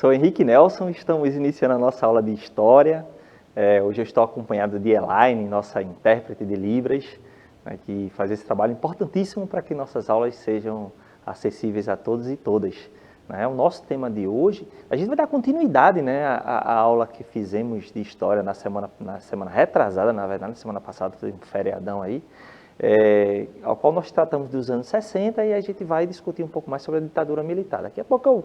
sou Henrique Nelson, estamos iniciando a nossa aula de História. Hoje eu estou acompanhado de Elaine, nossa intérprete de Libras, né, que faz esse trabalho importantíssimo para que nossas aulas sejam acessíveis a todos e todas. Né? O nosso tema de hoje, a gente vai dar continuidade, né, à aula que fizemos de História na semana retrasada, na verdade, na semana passada, teve um feriadão aí, ao qual nós tratamos dos anos 60 e a gente vai discutir um pouco mais sobre a ditadura militar. Daqui a pouco eu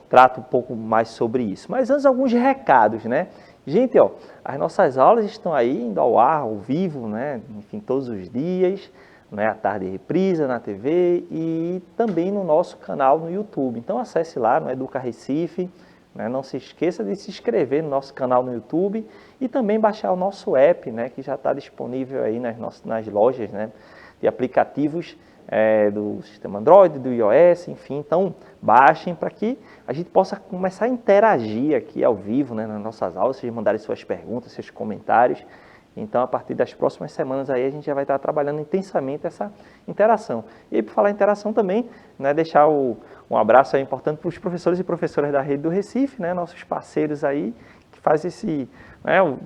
trato um pouco mais sobre isso. Mas antes, alguns recados, né? Gente, ó, as nossas aulas estão aí indo ao ar, ao vivo, né? Enfim, todos os dias, né? À tarde reprisa na TV e também no nosso canal no YouTube. Então acesse lá no Educa Recife, né? Não se esqueça de se inscrever no nosso canal no YouTube e também baixar o nosso app, né? Que já está disponível aí nas lojas, né? De aplicativos do sistema Android, do iOS, enfim. Então baixem para que a gente possa começar a interagir aqui ao vivo, né, nas nossas aulas, vocês mandarem suas perguntas, seus comentários. Então, a partir das próximas semanas aí, a gente já vai estar trabalhando intensamente essa interação. E por falar em interação também, né, deixar um abraço aí importante para os professores e professoras da Rede do Recife, né, nossos parceiros aí, que fazem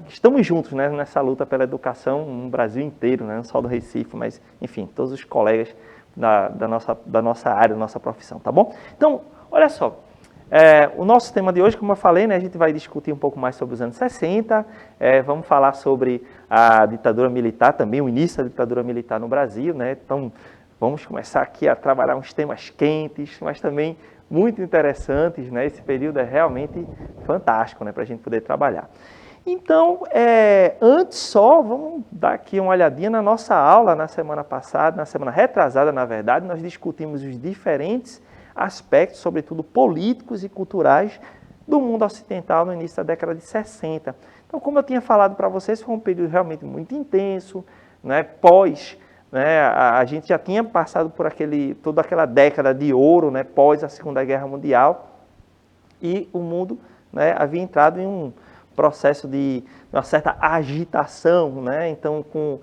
estamos juntos, né, nessa luta pela educação no Brasil inteiro, né, não só do Recife, mas, enfim, todos os colegas da nossa área, da nossa profissão, tá bom? Então, olha só, o nosso tema de hoje, como eu falei, né, a gente vai discutir um pouco mais sobre os anos 60, vamos falar sobre a ditadura militar também, o início da ditadura militar no Brasil, né? Então, vamos começar aqui a trabalhar uns temas quentes, mas também muito interessantes, né? Esse período é realmente fantástico, né, para a gente poder trabalhar. Então, antes só, vamos dar aqui uma olhadinha na nossa aula na semana passada, na semana retrasada, na verdade, nós discutimos os diferentes aspectos, sobretudo políticos e culturais, do mundo ocidental no início da década de 60. Então, como eu tinha falado para vocês, foi um período realmente muito intenso, né? A gente já tinha passado por toda aquela década de ouro, né? Pós a Segunda Guerra Mundial, e o mundo, né, havia entrado em um processo de uma certa agitação, né? Então, com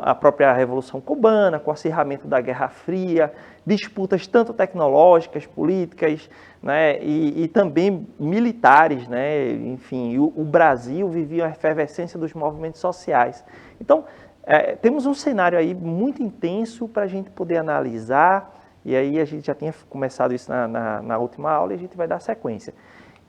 a própria Revolução Cubana, com o acirramento da Guerra Fria, disputas tanto tecnológicas, políticas, né, e também militares, né? Enfim, o Brasil vivia a efervescência dos movimentos sociais. Então, temos um cenário aí muito intenso para a gente poder analisar, e aí a gente já tinha começado isso na última aula e a gente vai dar sequência.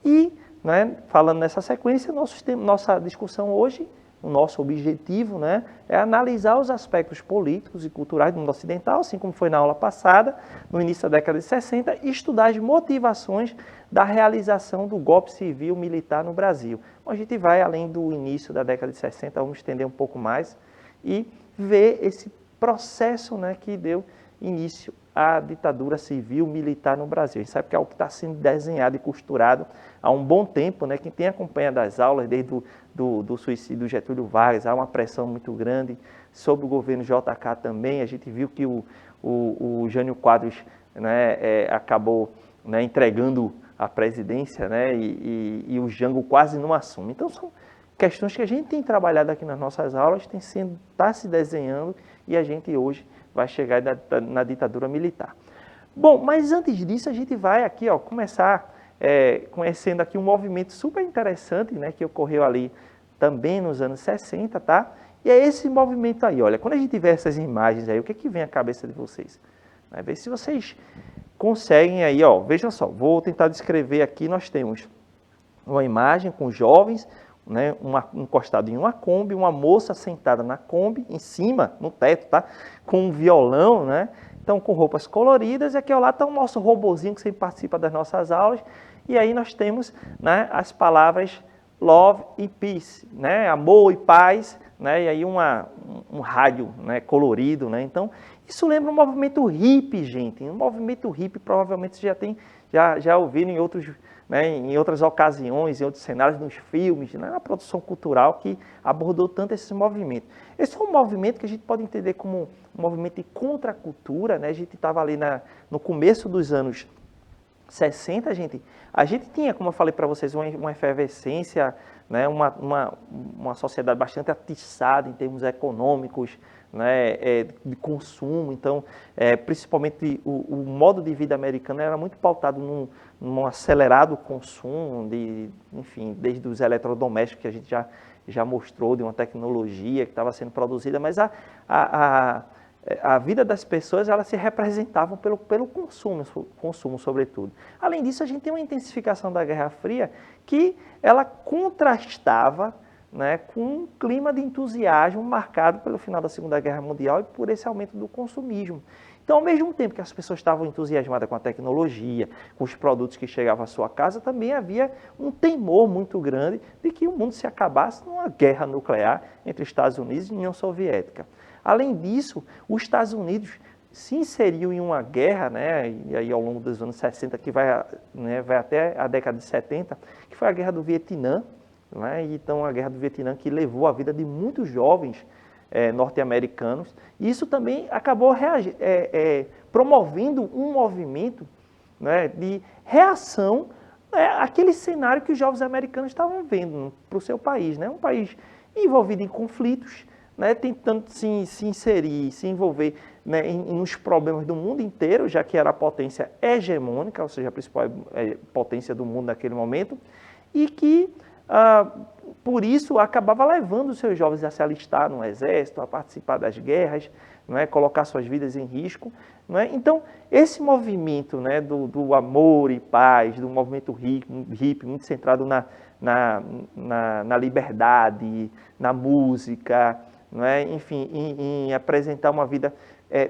E, né, falando nessa sequência, nossa discussão hoje, o nosso objetivo, né, é analisar os aspectos políticos e culturais do mundo ocidental, assim como foi na aula passada, no início da década de 60, e estudar as motivações da realização do golpe civil militar no Brasil. Então, a gente vai, além do início da década de 60, vamos estender um pouco mais e ver esse processo, né, que deu início à ditadura civil militar no Brasil. A gente sabe que é algo que está sendo desenhado e costurado há um bom tempo, né? Quem tem acompanhado as aulas, desde do suicídio do Getúlio Vargas, há uma pressão muito grande sobre o governo JK também. A gente viu que o Jânio Quadros, né, acabou, né, entregando a presidência, né, e o Jango quase não assume. Então, são questões que a gente tem trabalhado aqui nas nossas aulas, está se desenhando, e a gente hoje vai chegar na ditadura militar. Bom, mas antes disso, a gente vai aqui, ó, começar conhecendo aqui um movimento super interessante, né, que ocorreu ali também nos anos 60, tá? E é esse movimento aí, olha, quando a gente vê essas imagens aí, o que vem à cabeça de vocês? Ver se vocês conseguem aí, ó, vejam só, vou tentar descrever aqui, nós temos uma imagem com jovens, né, encostado em uma Kombi, uma moça sentada na Kombi, em cima, no teto, tá? Com um violão, né? Então, com roupas coloridas, e aqui ao lado está o nosso robozinho que sempre participa das nossas aulas, e aí nós temos, né, as palavras love e peace, né? Amor e paz, né? E aí um rádio, né, colorido, né? Então, isso lembra um movimento hippie, gente. Um movimento hippie, provavelmente você já ouviram em outros, né, em outras ocasiões, em outros cenários, nos filmes, né, na produção cultural que abordou tanto esse movimento. Esse é um movimento que a gente pode entender como um movimento de contracultura, né? A gente estava ali no começo dos anos 60, a gente tinha, como eu falei para vocês, uma efervescência, né, uma sociedade bastante atiçada em termos econômicos, né, de consumo. Então, principalmente o modo de vida americano era muito pautado num acelerado consumo, enfim, desde os eletrodomésticos que a gente já mostrou, de uma tecnologia que estava sendo produzida, mas a vida das pessoas, elas se representavam pelo consumo sobretudo. Além disso, a gente tem uma intensificação da Guerra Fria que ela contrastava, né, com um clima de entusiasmo marcado pelo final da Segunda Guerra Mundial e por esse aumento do consumismo. Então, ao mesmo tempo que as pessoas estavam entusiasmadas com a tecnologia, com os produtos que chegavam à sua casa, também havia um temor muito grande de que o mundo se acabasse numa guerra nuclear entre Estados Unidos e União Soviética. Além disso, os Estados Unidos se inseriu em uma guerra, né, e aí ao longo dos anos 60, que vai até a década de 70, que foi a Guerra do Vietnã, né, então a Guerra do Vietnã que levou a vida de muitos jovens norte-americanos, e isso também acabou promovendo um movimento, né, de reação àquele cenário que os jovens americanos estavam vendo para o seu país, né, um país envolvido em conflitos, né, tentando se inserir, se envolver, né, nos problemas do mundo inteiro, já que era a potência hegemônica, ou seja, a principal potência do mundo naquele momento, e que, por isso, acabava levando os seus jovens a se alistar no exército, a participar das guerras, não é, colocar suas vidas em risco. Não é? Então, esse movimento, né, do amor e paz, do movimento hippie, muito centrado na liberdade, na música, não é? Enfim, em apresentar uma vida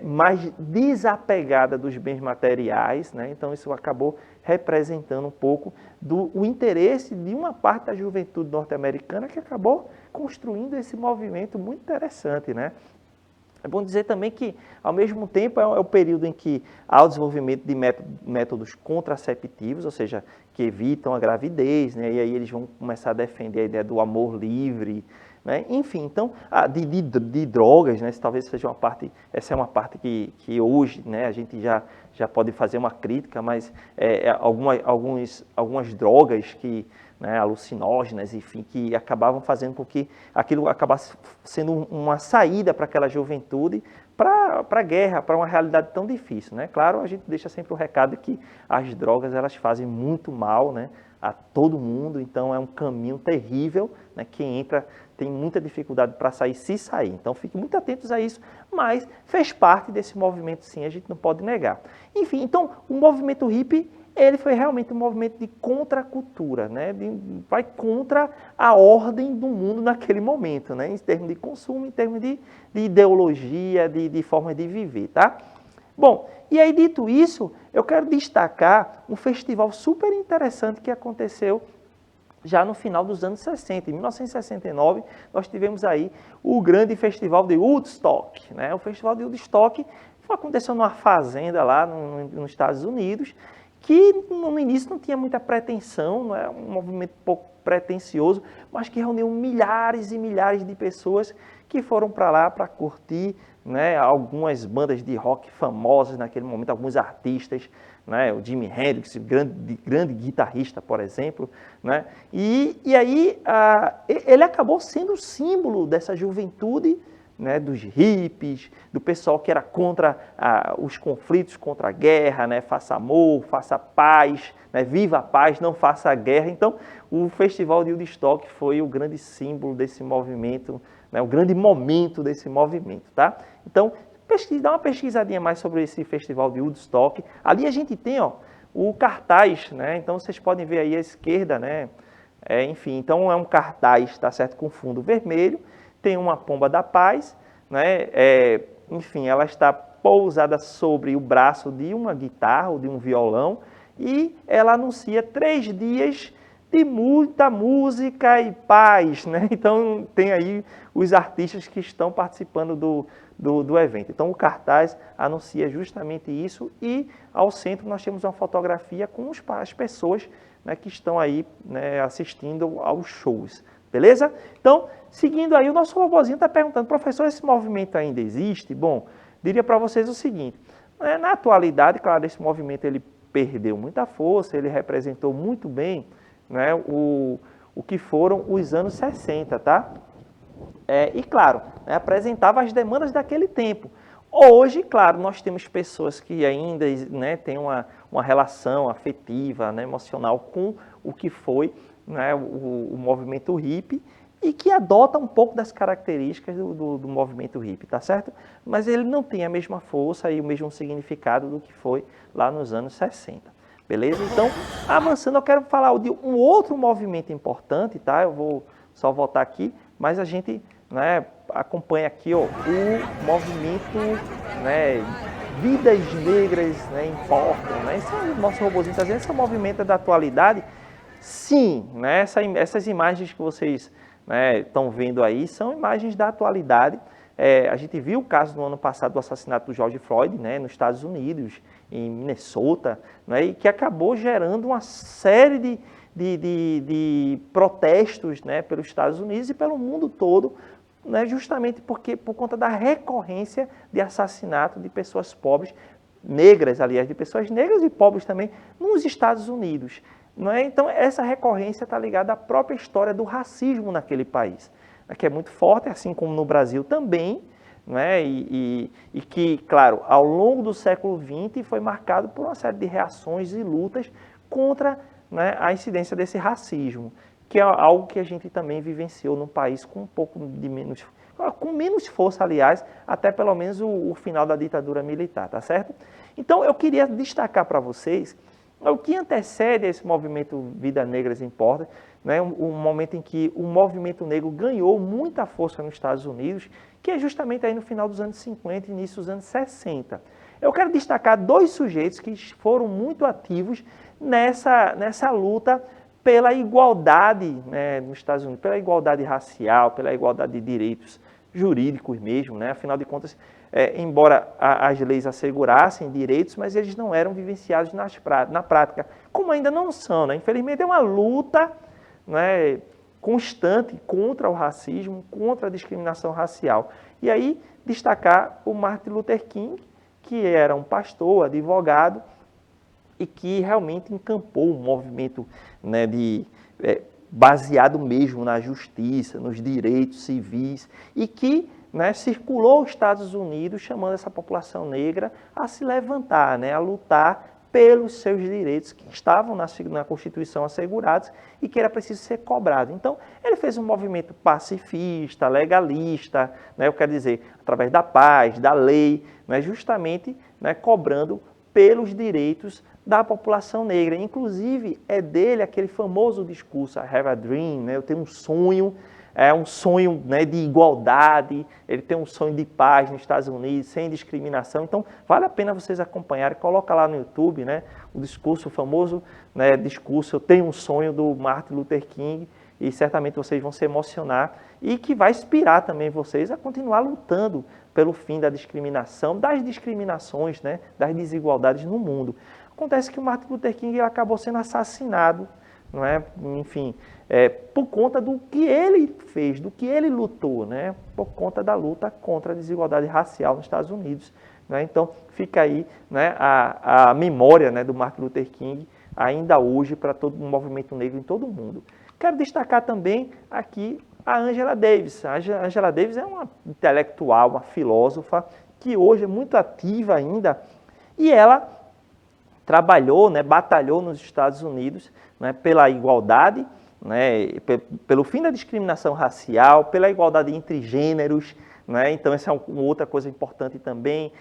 mais desapegada dos bens materiais, né? Então isso acabou representando um pouco o interesse de uma parte da juventude norte-americana que acabou construindo esse movimento muito interessante, né? É bom dizer também que, ao mesmo tempo, é o período em que há o desenvolvimento de métodos contraceptivos, ou seja, que evitam a gravidez, né? E aí eles vão começar a defender a ideia do amor livre, né? Enfim, então, de drogas, né? Talvez seja uma parte, essa é uma parte que hoje, né, a gente já pode fazer uma crítica, mas algumas drogas que, né, alucinógenas, enfim, que acabavam fazendo com que aquilo acabasse sendo uma saída para aquela juventude, para a guerra, para uma realidade tão difícil, né? Claro, a gente deixa sempre o recado que as drogas, elas fazem muito mal, né, a todo mundo, então é um caminho terrível, né? Quem entra tem muita dificuldade para sair, se sair. Então, fiquem muito atentos a isso, mas fez parte desse movimento, sim, a gente não pode negar. Enfim, então, o movimento hippie, ele foi realmente um movimento de contracultura, né? Vai contra a ordem do mundo naquele momento, né? Em termos de consumo, em termos de ideologia, de forma de viver, tá? Bom, e aí dito isso, eu quero destacar um festival super interessante que aconteceu já no final dos anos 60. Em 1969, nós tivemos aí o grande festival de Woodstock, né? O festival de Woodstock aconteceu numa fazenda lá nos Estados Unidos, que no início não tinha muita pretensão, não é um movimento pouco pretensioso, mas que reuniu milhares e milhares de pessoas que foram para lá para curtir, né, algumas bandas de rock famosas naquele momento, alguns artistas, né, o Jimi Hendrix, grande guitarrista, por exemplo, né, e aí ele acabou sendo o símbolo dessa juventude, né, dos hippies, do pessoal que era contra os conflitos, contra a guerra, né, faça amor, faça paz, né, viva a paz, não faça a guerra. Então, o Festival de Woodstock foi o grande símbolo desse movimento, né, o grande momento desse movimento, tá? Então, dá uma pesquisadinha mais sobre esse Festival de Woodstock. Ali a gente tem, ó, o cartaz, né? Então, vocês podem ver aí à esquerda, né? Enfim, então é um cartaz, tá certo, com fundo vermelho. Tem uma pomba da paz, né? Enfim, ela está pousada sobre o braço de uma guitarra ou de um violão e ela anuncia 3 dias de muita música e paz, né? Então tem aí os artistas que estão participando do evento. Então o cartaz anuncia justamente isso e ao centro nós temos uma fotografia com as pessoas, né, que estão aí, né, assistindo aos shows. Beleza? Então, seguindo aí, o nosso robozinho está perguntando, professor, esse movimento ainda existe? Bom, diria para vocês o seguinte, na atualidade, claro, esse movimento ele perdeu muita força, ele representou muito bem, né, o que foram os anos 60, tá? e claro, né, apresentava as demandas daquele tempo. Hoje, claro, nós temos pessoas que ainda, né, têm uma relação afetiva, né, emocional com o que foi, né, o movimento hippie e que adota um pouco das características do movimento hippie, tá certo? Mas ele não tem a mesma força e o mesmo significado do que foi lá nos anos 60, beleza? Então, avançando, eu quero falar de um outro movimento importante, tá? Eu vou só voltar aqui, mas a gente, né, acompanha aqui, ó, o movimento, né, Vidas Negras, né, Importam, né? Esse é o nosso robozinho está dizendo, esse é o movimento da atualidade. Sim, né, essas imagens que vocês, né, estão vendo aí são imagens da atualidade. A gente viu o caso no ano passado do assassinato do George Floyd, né, nos Estados Unidos, em Minnesota, né, e que acabou gerando uma série de protestos, né, pelos Estados Unidos e pelo mundo todo, né, justamente por conta da recorrência de assassinato de pessoas pobres, negras, aliás, de pessoas negras e pobres também, nos Estados Unidos. Não é? Então, essa recorrência está ligada à própria história do racismo naquele país, que é muito forte, assim como no Brasil também, não é? E que, claro, ao longo do século XX foi marcado por uma série de reações e lutas contra, né, a incidência desse racismo, que é algo que a gente também vivenciou no país com um pouco de com menos força, aliás, até pelo menos o final da ditadura militar, tá certo? Então, eu queria destacar para vocês o que antecede esse movimento Vidas Negras Importam, né, um momento em que o movimento negro ganhou muita força nos Estados Unidos, que é justamente aí no final dos anos 50 e início dos anos 60. Eu quero destacar dois sujeitos que foram muito ativos nessa luta pela igualdade, né, nos Estados Unidos, pela igualdade racial, pela igualdade de direitos jurídicos mesmo, né? Afinal de contas, embora as leis assegurassem direitos, mas eles não eram vivenciados na prática, como ainda não são, né? Infelizmente é uma luta, né, constante contra o racismo, contra a discriminação racial. E aí destacar o Martin Luther King, que era um pastor, advogado, e que realmente encampou um movimento, né, baseado mesmo na justiça, nos direitos civis, e que, né, circulou os Estados Unidos chamando essa população negra a se levantar, né, a lutar pelos seus direitos que estavam na Constituição assegurados e que era preciso ser cobrado. Então, ele fez um movimento pacifista, legalista, né, eu quero dizer, através da paz, da lei, né, justamente, né, cobrando pelos direitos da população negra. Inclusive, é dele aquele famoso discurso, I have a dream, né? Eu tenho um sonho, né, de igualdade, ele tem um sonho de paz nos Estados Unidos, sem discriminação. Então, vale a pena vocês acompanharem, coloca lá no YouTube, né, o discurso, o famoso, né, discurso, eu tenho um sonho, do Martin Luther King, e certamente vocês vão se emocionar, e que vai inspirar também vocês a continuar lutando pelo fim da discriminação, das discriminações, né, das desigualdades no mundo. Acontece que o Martin Luther King acabou sendo assassinado, não é? Enfim, por conta do que ele fez, do que ele lutou, né? Por conta da luta contra a desigualdade racial nos Estados Unidos. Né? Então, fica aí, né, a memória, né, do Martin Luther King ainda hoje para todo o movimento negro em todo o mundo. Quero destacar também aqui a Angela Davis. A Angela Davis é uma intelectual, uma filósofa, que hoje é muito ativa ainda, e ela trabalhou, né, batalhou nos Estados Unidos, né, pela igualdade, né, pelo fim da discriminação racial, pela igualdade entre gêneros, né, então essa é uma outra coisa importante também,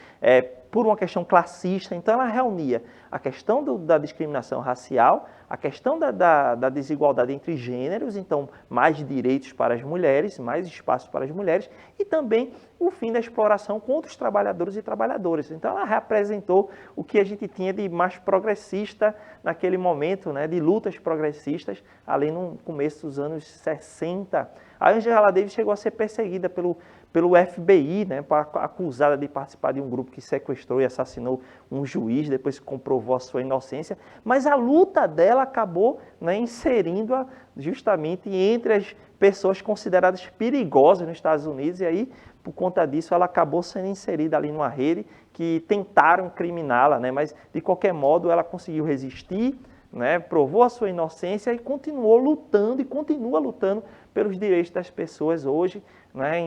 por uma questão classista. Então ela reunia a questão da discriminação racial, a questão da desigualdade entre gêneros, então mais direitos para as mulheres, mais espaço para as mulheres, e também o fim da exploração contra os trabalhadores e trabalhadoras. Então ela representou o que a gente tinha de mais progressista naquele momento, né, de lutas progressistas, ali no começo dos anos 60. A Angela Davis chegou a ser perseguida pelo FBI, né, acusada de participar de um grupo que sequestrou e assassinou um juiz, depois comprovou a sua inocência, mas a luta dela acabou, né, inserindo-a justamente entre as pessoas consideradas perigosas nos Estados Unidos, e aí, por conta disso, ela acabou sendo inserida ali numa rede que tentaram incriminá-la, né, mas de qualquer modo ela conseguiu resistir, né, provou a sua inocência e continuou lutando e continua lutando pelos direitos das pessoas hoje, né,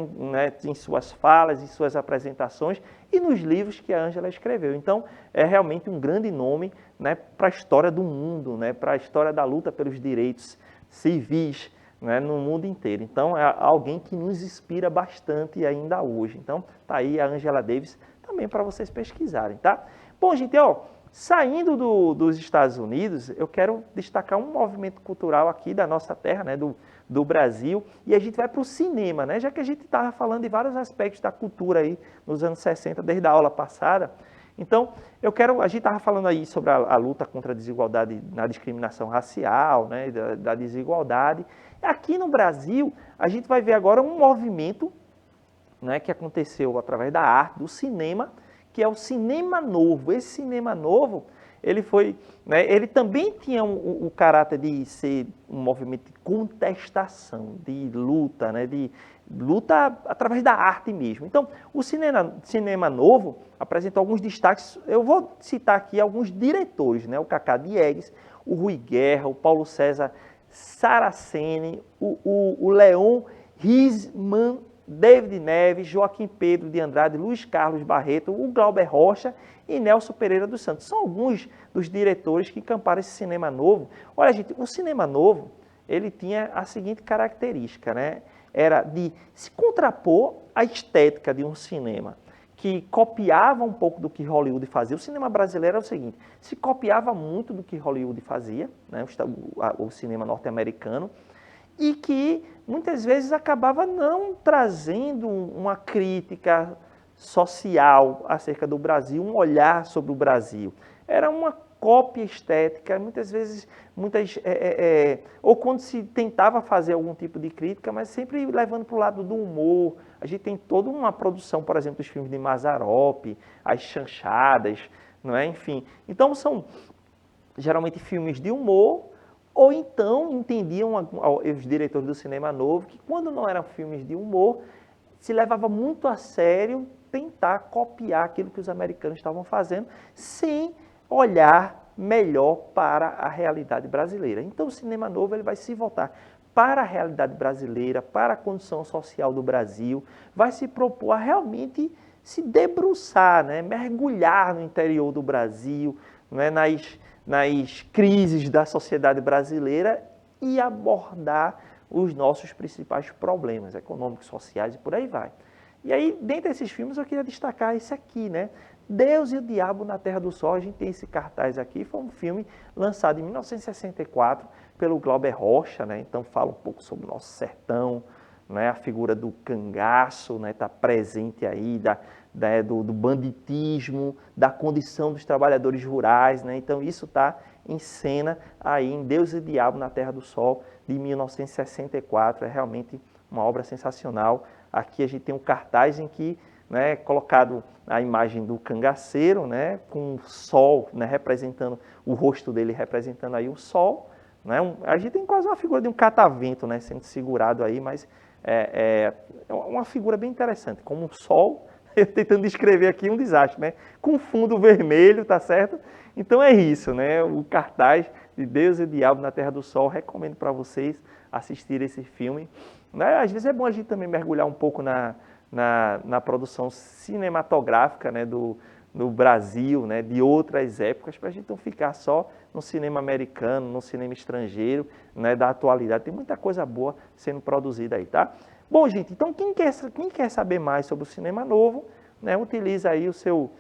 em suas falas, em suas apresentações e nos livros que a Ângela escreveu. Então, é realmente um grande nome, né, para a história do mundo, né, para a história da luta pelos direitos civis, né, no mundo inteiro. Então, é alguém que nos inspira bastante ainda hoje. Então, tá aí a Angela Davis também para vocês pesquisarem, tá? Bom, gente, ó, saindo dos Estados Unidos, eu quero destacar um movimento cultural aqui da nossa terra, né, do Brasil, e a gente vai para o cinema, né, já que a gente estava falando de vários aspectos da cultura aí nos anos 60, desde a aula passada. Então, a gente estava falando aí sobre a luta contra a desigualdade, na discriminação racial, né, da desigualdade. Aqui no Brasil, a gente vai ver agora um movimento, né, que aconteceu através da arte, do cinema, que é o cinema novo. Esse cinema novo, ele também tinha o caráter de ser um movimento de contestação, de luta, né, de luta através da arte mesmo. Então, o cinema novo apresentou alguns destaques. Eu vou citar aqui alguns diretores, né, o Cacá Diegues, o Rui Guerra, o Paulo César Saraceni, o Leon Risman, David Neves, Joaquim Pedro de Andrade, Luiz Carlos Barreto, o Glauber Rocha e Nelson Pereira dos Santos. São alguns dos diretores que encamparam esse cinema novo. Olha, gente, o cinema novo, ele tinha a seguinte característica, né? Era de se contrapor à estética de um cinema que copiava um pouco do que Hollywood fazia. O cinema brasileiro é o seguinte, se copiava muito do que Hollywood fazia, né? O cinema norte-americano, e que muitas vezes acabava não trazendo uma crítica social acerca do Brasil, um olhar sobre o Brasil. Era uma cópia estética, muitas vezes, ou quando se tentava fazer algum tipo de crítica, mas sempre levando para o lado do humor. A gente tem toda uma produção, por exemplo, dos filmes de Mazzaropi, As Chanchadas, não é? Enfim. Então, são geralmente filmes de humor, ou então entendiam os diretores do cinema novo que quando não eram filmes de humor, se levava muito a sério tentar copiar aquilo que os americanos estavam fazendo, sem olhar melhor para a realidade brasileira. Então o cinema novo ele vai se voltar para a realidade brasileira, para a condição social do Brasil, vai se propor a realmente se debruçar, né? Mergulhar no interior do Brasil, né? nas crises da sociedade brasileira e abordar os nossos principais problemas econômicos, sociais e por aí vai. E aí, dentre esses filmes, eu queria destacar esse aqui, né? Deus e o Diabo na Terra do Sol. A gente tem esse cartaz aqui, foi um filme lançado em 1964 pelo Glauber Rocha, né? Então fala um pouco sobre o nosso sertão, né? A figura do cangaço, né? Está presente aí, do banditismo, da condição dos trabalhadores rurais, né? Então isso está em cena aí em Deus e o Diabo na Terra do Sol, de 1964, é realmente uma obra sensacional. Aqui a gente tem um cartaz em que, né, colocado a imagem do cangaceiro, né, com o sol, né, representando o rosto dele, representando aí o sol, né? A gente tem quase uma figura de um catavento, né, sendo segurado aí, mas é uma figura bem interessante, como um sol. Eu tentando descrever aqui um desastre, né? Com fundo vermelho, tá certo? Então é isso, né? O cartaz de Deus e o Diabo na Terra do Sol. Recomendo para vocês assistirem esse filme. Né? Às vezes é bom a gente também mergulhar um pouco na produção cinematográfica, né? do Brasil, né? De outras épocas, para a gente não ficar só no cinema americano, no cinema estrangeiro, né? Da atualidade. Tem muita coisa boa sendo produzida aí, tá? Bom, gente, então quem quer saber mais sobre o cinema novo, né, utiliza aí o seu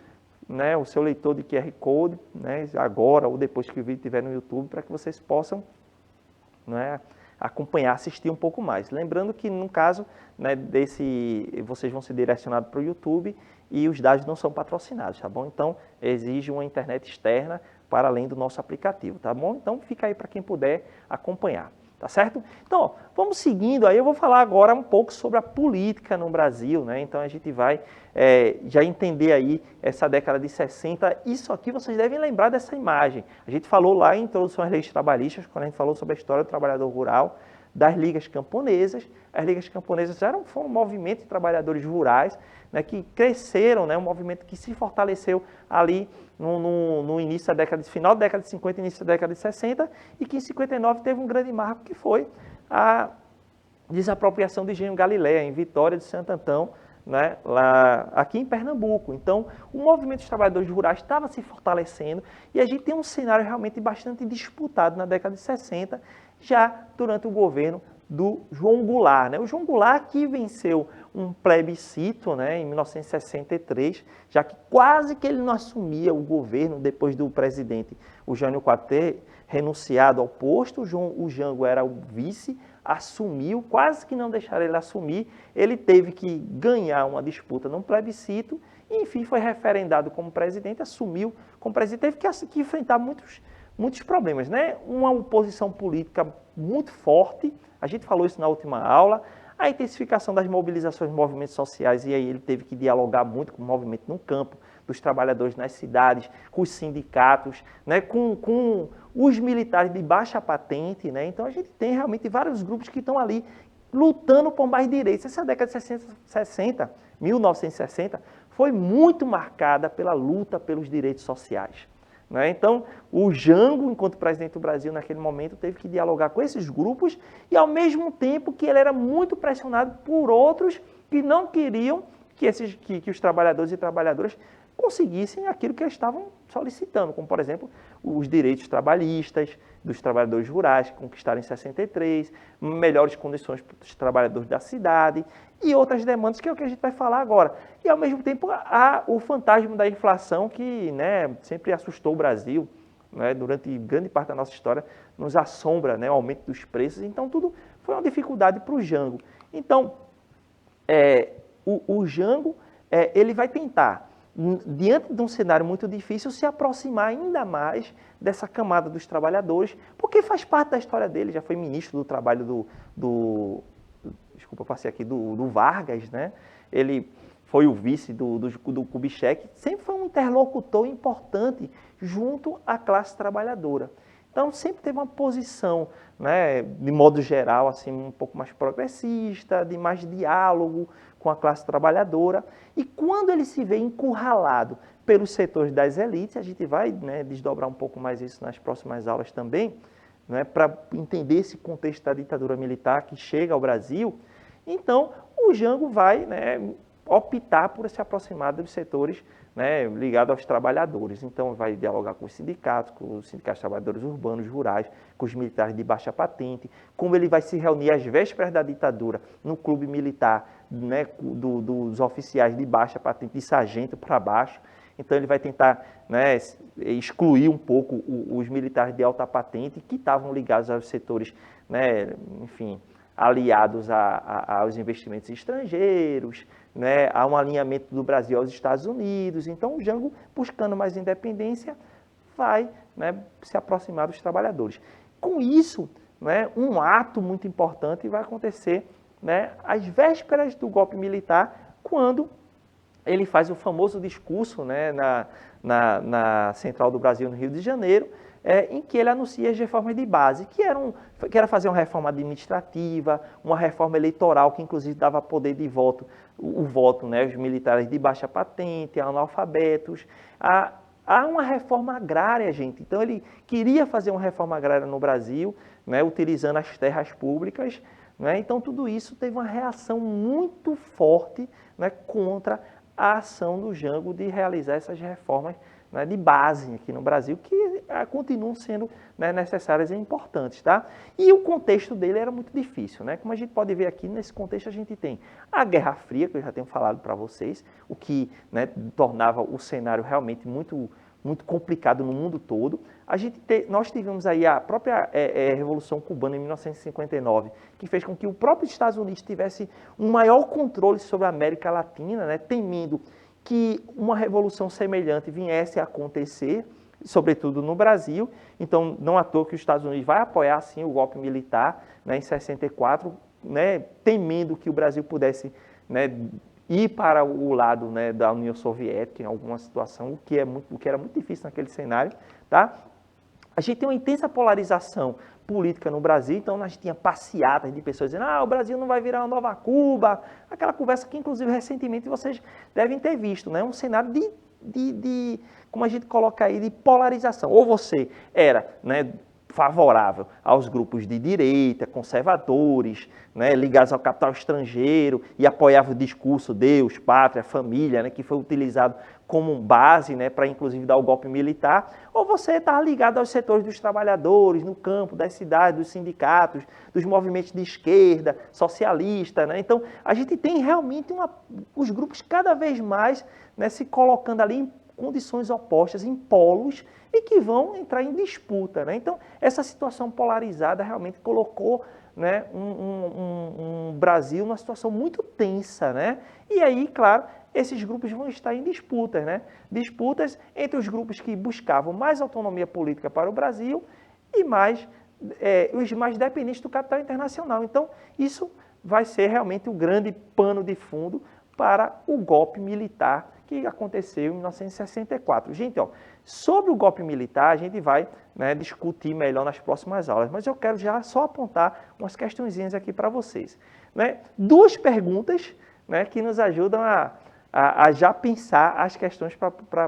leitor de QR Code, né, agora ou depois que o vídeo estiver no YouTube, para que vocês possam, né, acompanhar, assistir um pouco mais. Lembrando que, no caso, né, vocês vão ser direcionados para o YouTube e os dados não são patrocinados, tá bom? Então, exige uma internet externa para além do nosso aplicativo, tá bom? Então, fica aí para quem puder acompanhar. Tá certo? Então, ó, vamos seguindo aí, eu vou falar agora um pouco sobre a política no Brasil, né? Então a gente vai já entender aí essa década de 60. Isso aqui vocês devem lembrar dessa imagem. A gente falou lá em Introdução às Leis Trabalhistas, quando a gente falou sobre a história do trabalhador rural, das ligas camponesas. As ligas camponesas foram um movimento de trabalhadores rurais, né, que cresceram, né, um movimento que se fortaleceu ali no início da década, final da década de 50, início da década de 60, e que em 59 teve um grande marco, que foi a desapropriação do engenho Galileia, em Vitória de Santo Antão, né, lá, aqui em Pernambuco. Então, o movimento dos trabalhadores rurais estava se fortalecendo e a gente tem um cenário realmente bastante disputado na década de 60, já durante o governo do João Goulart, né? O João Goulart que venceu um plebiscito, né, em 1963, já que quase que ele não assumia o governo depois do presidente, o Jânio Quadros, ter renunciado ao posto. O Jango era o vice, assumiu, quase que não deixaram ele assumir, ele teve que ganhar uma disputa num plebiscito e, enfim, foi referendado como presidente, assumiu como presidente, teve que enfrentar muitos problemas, né? Uma oposição política muito forte, a gente falou isso na última aula, a intensificação das mobilizações de movimentos sociais, e aí ele teve que dialogar muito com o movimento no campo, dos trabalhadores nas cidades, com os sindicatos, né, com os militares de baixa patente, né? Então a gente tem realmente vários grupos que estão ali lutando por mais direitos. Essa década de 1960, foi muito marcada pela luta pelos direitos sociais, né? Então, o Jango, enquanto presidente do Brasil naquele momento, teve que dialogar com esses grupos e, ao mesmo tempo, que ele era muito pressionado por outros que não queriam que os trabalhadores e trabalhadoras conseguissem aquilo que eles estavam solicitando, como, por exemplo, os direitos trabalhistas dos trabalhadores rurais, que conquistaram em 63, melhores condições para os trabalhadores da cidade e outras demandas, que é o que a gente vai falar agora. E, ao mesmo tempo, há o fantasma da inflação que, né, sempre assustou o Brasil, né, durante grande parte da nossa história, nos assombra, né, o aumento dos preços. Então, tudo foi uma dificuldade para o Jango. Então, o Jango, ele vai tentar, diante de um cenário muito difícil, se aproximar ainda mais dessa camada dos trabalhadores, porque faz parte da história dele, já foi ministro do trabalho do Vargas, né? Ele foi o vice do Kubitschek, sempre foi um interlocutor importante junto à classe trabalhadora. Então, sempre teve uma posição, né, de modo geral, assim, um pouco mais progressista, de mais diálogo com a classe trabalhadora. E quando ele se vê encurralado pelos setores das elites, a gente vai, né, desdobrar um pouco mais isso nas próximas aulas também, né, para entender esse contexto da ditadura militar que chega ao Brasil. Então, o Jango vai, né, optar por se aproximar dos setores, né, ligados aos trabalhadores. Então, vai dialogar com os sindicatos de trabalhadores urbanos, rurais, com os militares de baixa patente, como ele vai se reunir às vésperas da ditadura no clube militar, né, dos oficiais de baixa patente, de sargento para baixo. Então, ele vai tentar, né, excluir um pouco os militares de alta patente que estavam ligados aos setores, né, enfim, aliados aos investimentos estrangeiros, né, a um alinhamento do Brasil aos Estados Unidos. Então, o Jango, buscando mais independência, vai, né, se aproximar dos trabalhadores. Com isso, né, um ato muito importante vai acontecer, né, às vésperas do golpe militar, quando ele faz o famoso discurso, né, na Central do Brasil, no Rio de Janeiro, em que ele anuncia as reformas de base, que era fazer uma reforma administrativa, uma reforma eleitoral, que inclusive dava poder de voto, o voto, né, aos militares de baixa patente, analfabetos. Há uma reforma agrária, gente. Então, ele queria fazer uma reforma agrária no Brasil, né, utilizando as terras públicas, né? Então, tudo isso teve uma reação muito forte, né, contra a ação do Jango de realizar essas reformas, né, de base aqui no Brasil, que continuam sendo, né, necessárias e importantes, tá? E o contexto dele era muito difícil, né? Como a gente pode ver aqui, nesse contexto a gente tem a Guerra Fria, que eu já tenho falado para vocês, o que, né, tornava o cenário realmente muito complicado no mundo todo. Nós tivemos aí a própria Revolução Cubana em 1959, que fez com que o próprio Estados Unidos tivesse um maior controle sobre a América Latina, né, temendo que uma revolução semelhante viesse a acontecer, sobretudo no Brasil. Então, não à toa que os Estados Unidos vai apoiar, sim, o golpe militar, né, em 64, né, temendo que o Brasil pudesse, né, ir para o lado, né, da União Soviética em alguma situação, o que era muito difícil naquele cenário, tá? A gente tem uma intensa polarização política no Brasil, então a gente tinha passeatas de pessoas dizendo: o Brasil não vai virar uma nova Cuba, aquela conversa que, inclusive, recentemente vocês devem ter visto, né? Um cenário de como a gente coloca aí, de polarização. Ou você era, né, favorável aos grupos de direita, conservadores, né, ligados ao capital estrangeiro e apoiava o discurso Deus, pátria, família, né, que foi utilizado como base, né, para inclusive dar o golpe militar, ou você está ligado aos setores dos trabalhadores, no campo, das cidades, dos sindicatos, dos movimentos de esquerda, socialista, né? Então, a gente tem realmente os grupos cada vez mais, né, se colocando ali em condições opostas, em polos, e que vão entrar em disputa, né? Então, essa situação polarizada realmente colocou, né, um Brasil numa situação muito tensa, né? E aí, claro, esses grupos vão estar em disputas, né? Disputas entre os grupos que buscavam mais autonomia política para o Brasil e os mais dependentes do capital internacional. Então, isso vai ser realmente o grande pano de fundo para o golpe militar que aconteceu em 1964. Gente, ó, sobre o golpe militar, a gente vai, né, discutir melhor nas próximas aulas, mas eu quero já só apontar umas questõezinhas aqui para vocês, né? Duas perguntas, né, que nos ajudam a já pensar as questões para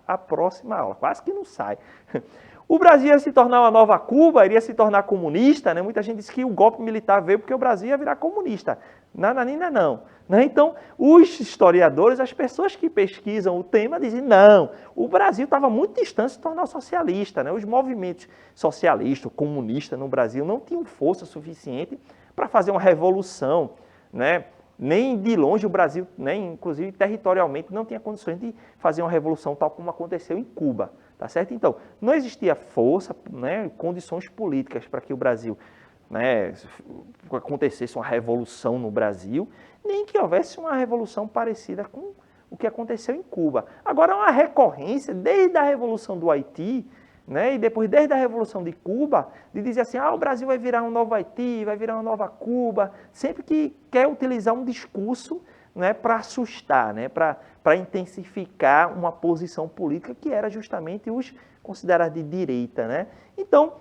a próxima aula. Quase que não sai. O Brasil ia se tornar uma nova Cuba, iria se tornar comunista, né? Muita gente diz que o golpe militar veio porque o Brasil ia virar comunista. Nananina não. Né? Então, os historiadores, as pessoas que pesquisam o tema, dizem não, o Brasil estava muito distante de se tornar socialista. Né? Os movimentos socialistas, comunistas no Brasil não tinham força suficiente para fazer uma revolução, né? Nem de longe o Brasil, nem inclusive territorialmente, não tinha condições de fazer uma revolução tal como aconteceu em Cuba. Tá certo? Então, não existia força, né, condições políticas para que o Brasil, né, acontecesse uma revolução no Brasil, nem que houvesse uma revolução parecida com o que aconteceu em Cuba. Agora, uma recorrência, desde a Revolução do Haiti, né, e depois desde a Revolução de Cuba, de dizer assim, o Brasil vai virar um novo Haiti, vai virar uma nova Cuba, sempre que quer utilizar um discurso, né, para assustar, né, para intensificar uma posição política que era justamente os considerados de direita. Né? Então,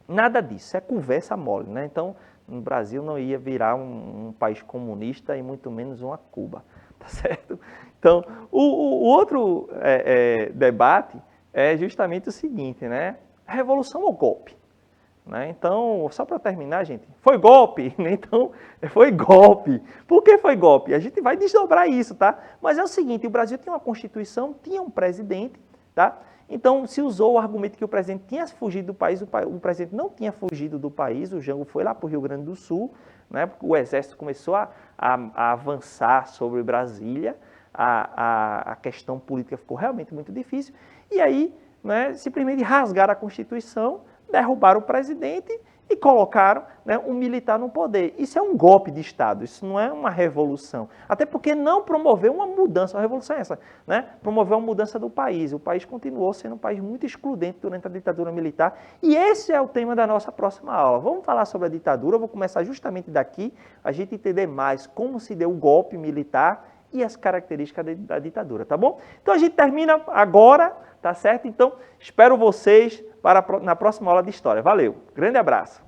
nada disso, é conversa mole. Né? Então, no Brasil não ia virar um país comunista e muito menos uma Cuba. Tá certo? Então, o outro debate é justamente o seguinte, né? Revolução ou golpe? Né? Então, só para terminar, gente, foi golpe, né? Então, foi golpe. Por que foi golpe? A gente vai desdobrar isso, tá? Mas é o seguinte, o Brasil tinha uma Constituição, tinha um presidente, tá? Então, se usou o argumento que o presidente tinha fugido do país, o presidente não tinha fugido do país, o Jango foi lá para o Rio Grande do Sul, né? Porque o exército começou a avançar sobre Brasília, a questão política ficou realmente muito difícil, e aí, né, simplesmente rasgaram a Constituição, derrubaram o presidente e colocaram, né, um militar no poder. Isso é um golpe de Estado, isso não é uma revolução. Até porque não promoveu uma mudança, a revolução é essa, né? Promoveu uma mudança do país. O país continuou sendo um país muito excludente durante a ditadura militar. E esse é o tema da nossa próxima aula. Vamos falar sobre a ditadura, eu vou começar justamente daqui, a gente entender mais como se deu o golpe militar e as características da ditadura, tá bom? Então a gente termina agora, tá certo? Então espero vocês na próxima aula de História. Valeu, grande abraço!